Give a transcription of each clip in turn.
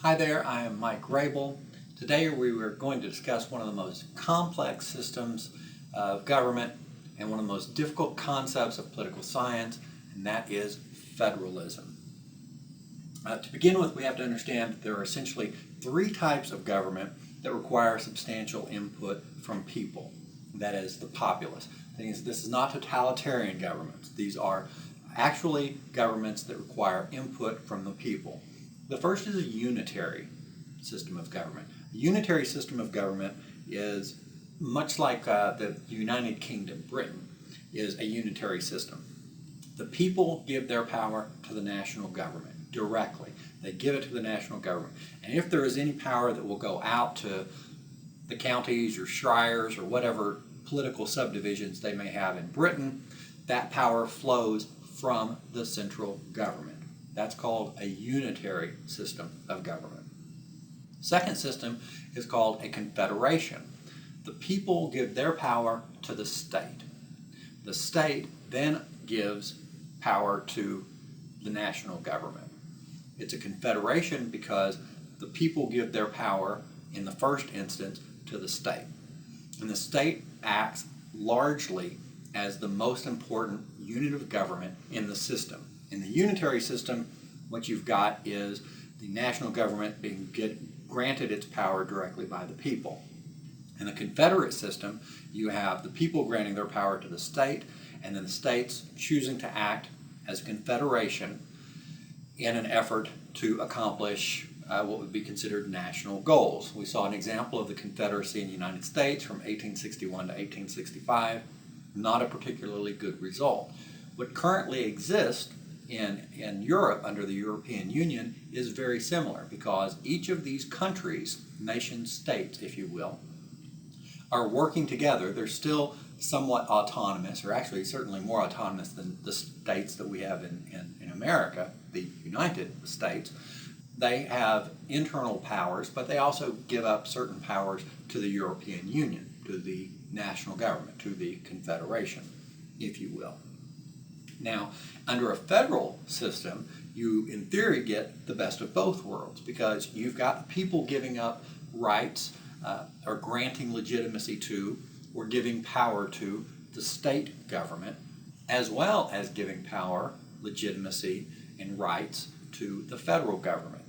Hi there, I am Mike Rabel. Today we were going to discuss one of the most complex systems of government and one of the most difficult concepts of political science, and that is federalism. To begin with, we have to understand that there are essentially three types of government that require substantial input from people. That is the populace. This is not totalitarian governments. These are actually governments that require input from the people. The first is a unitary system of government. A unitary system of government is much like the United Kingdom, Britain, is a unitary system. The people give their power to the national government directly. They give it to the national government. And if there is any power that will go out to the counties or shires or whatever political subdivisions they may have in Britain, that power flows from the central government. That's called a unitary system of government. Second system is called a confederation. The people give their power to the state. The state then gives power to the national government. It's a confederation because the people give their power in the first instance to the state. And the state acts largely as the most important unit of government in the system. In the unitary system, what you've got is the national government being granted its power directly by the people. In the confederate system, you have the people granting their power to the state, and then the states choosing to act as a confederation in an effort to accomplish what would be considered national goals. We saw an example of the Confederacy in the United States from 1861 to 1865, not a particularly good result. What currently exists in Europe under the European Union is very similar because each of these countries, nation states if you will, are working together. They're still somewhat autonomous, or actually certainly more autonomous than the states that we have in America, the United States. They have internal powers, but they also give up certain powers to the European Union, to the national government, to the confederation, if you will. Now, under a federal system, you in theory get the best of both worlds because you've got the people giving up rights or granting legitimacy to or giving power to the state government, as well as giving power, legitimacy, and rights to the federal government.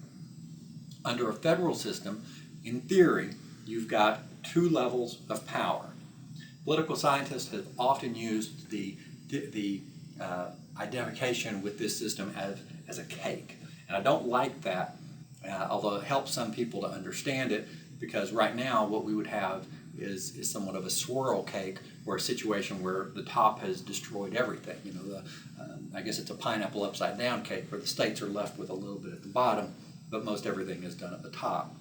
Under a federal system, in theory, you've got two levels of power. Political scientists have often used the identification with this system as a cake. And I don't like that, although it helps some people to understand it, because right now what we would have is somewhat of a swirl cake, or a situation where the top has destroyed everything. I guess it's a pineapple upside down cake where the states are left with a little bit at the bottom, but most everything is done at the top.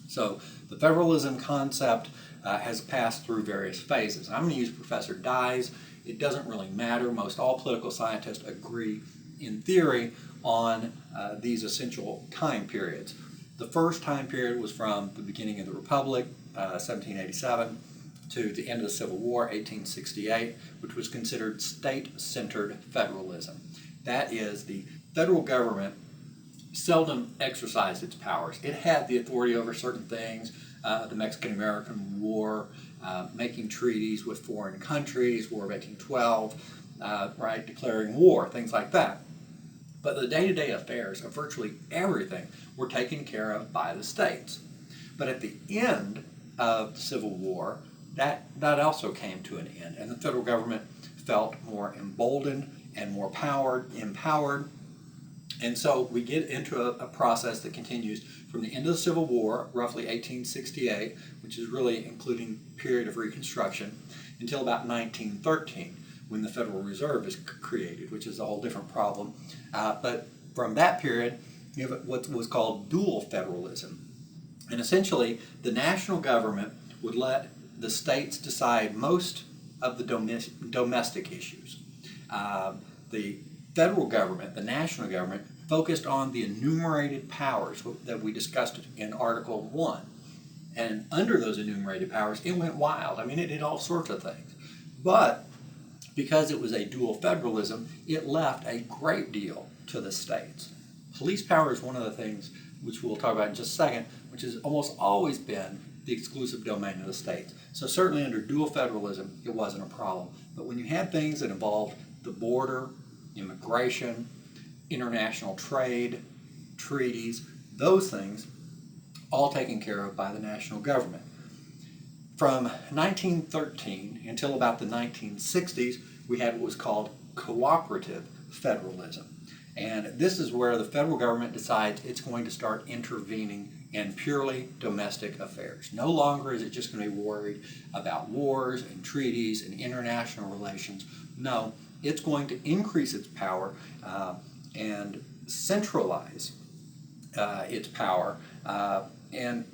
So the federalism concept has passed through various phases. I'm going to use Professor Dye's. It doesn't really matter. Most all political scientists agree in theory on these essential time periods. The first time period was from the beginning of the Republic, 1787, to the end of the Civil War, 1868, which was considered state-centered federalism. That is, the federal government seldom exercised its powers. It had the authority over certain things, the Mexican-American War, making treaties with foreign countries, War of 1812, declaring war, things like that. But the day-to-day affairs of virtually everything were taken care of by the states. But at the end of the Civil War, that also came to an end, and the federal government felt more emboldened and more empowered. And so we get into a process that continues from the end of the Civil War, roughly 1868, which is really including period of Reconstruction, until about 1913, when the Federal Reserve is created, which is a whole different problem. But from that period, you have what was called dual federalism. And essentially, the national government would let the states decide most of the domestic issues. The federal government, the national government, focused on the enumerated powers that we discussed in Article 1. And under those enumerated powers, it went wild. I mean, it did all sorts of things. But because it was a dual federalism, it left a great deal to the states. Police power is one of the things which we'll talk about in just a second, which has almost always been the exclusive domain of the states. So certainly under dual federalism, it wasn't a problem. But when you had things that involved the border, immigration, international trade, treaties, those things, all taken care of by the national government. From 1913 until about the 1960s, we had what was called cooperative federalism. And this is where the federal government decides it's going to start intervening in purely domestic affairs. No longer is it just going to be worried about wars and treaties and international relations. No, it's going to increase its power and centralize its power. And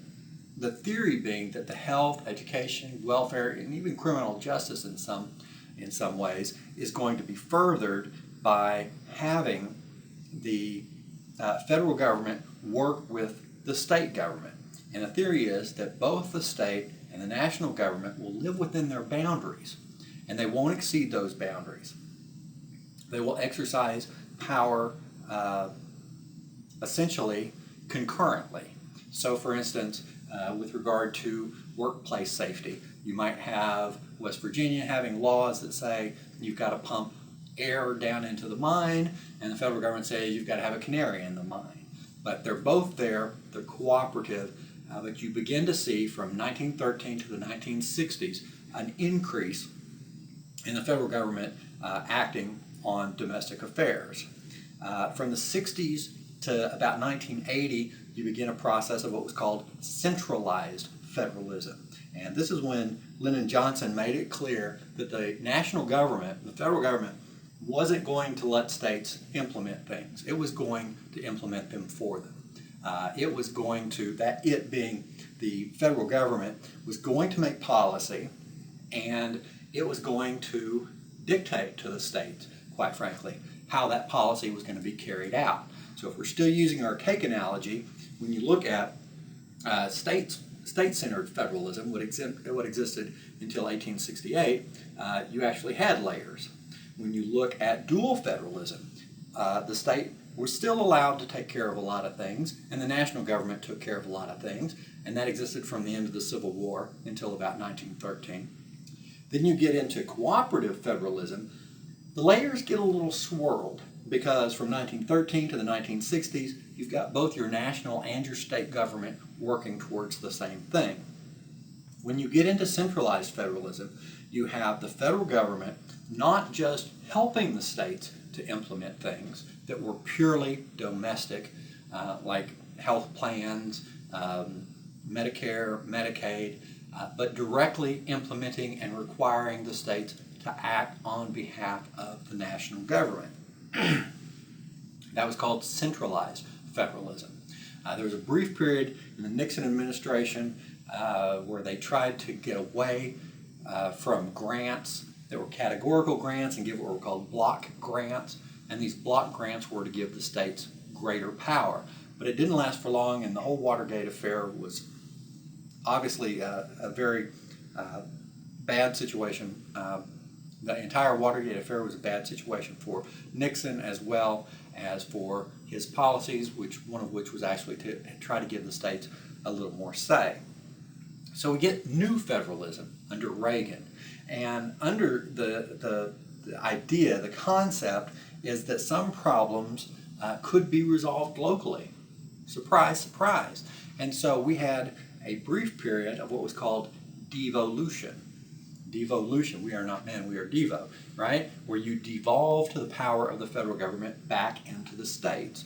the theory being that the health, education, welfare, and even criminal justice in some ways is going to be furthered by having the federal government work with the state government. And the theory is that both the state and the national government will live within their boundaries, and they won't exceed those boundaries. They will exercise power essentially concurrently. So for instance, with regard to workplace safety, you might have West Virginia having laws that say you've got to pump air down into the mine, and the federal government says you've got to have a canary in the mine. But they're both there, they're cooperative, but you begin to see from 1913 to the 1960s an increase in the federal government acting on domestic affairs. From the 60s to about 1980, you begin a process of what was called centralized federalism. And this is when Lyndon Johnson made it clear that the national government, the federal government, wasn't going to let states implement things. It was going to implement them for them. It was going to, that it being the federal government, was going to make policy, and it was going to dictate to the states, quite frankly, how that policy was going to be carried out. So if we're still using our cake analogy, when you look at state-centered federalism, what existed until 1868, you actually had layers. When you look at dual federalism, the state was still allowed to take care of a lot of things, and the national government took care of a lot of things, and that existed from the end of the Civil War until about 1913. Then you get into cooperative federalism, the layers get a little swirled, because from 1913 to the 1960s, you've got both your national and your state government working towards the same thing. When you get into centralized federalism, you have the federal government not just helping the states to implement things that were purely domestic, like health plans, Medicare, Medicaid, but directly implementing and requiring the states to act on behalf of the national government. That was called centralized federalism. There was a brief period in the Nixon administration where they tried to get away from grants that were categorical grants and give what were called block grants, and these block grants were to give the states greater power. But it didn't last for long, and the whole Watergate affair was obviously a very bad situation. The entire Watergate affair was a bad situation for Nixon as well as for his policies, one of which was actually to try to give the states a little more say. So we get new federalism under Reagan, and under the idea, the concept is that some problems could be resolved locally. Surprise, surprise. And so we had a brief period of what was called devolution. Devolution, we are not men, we are devo, right? Where you devolve to the power of the federal government back into the states.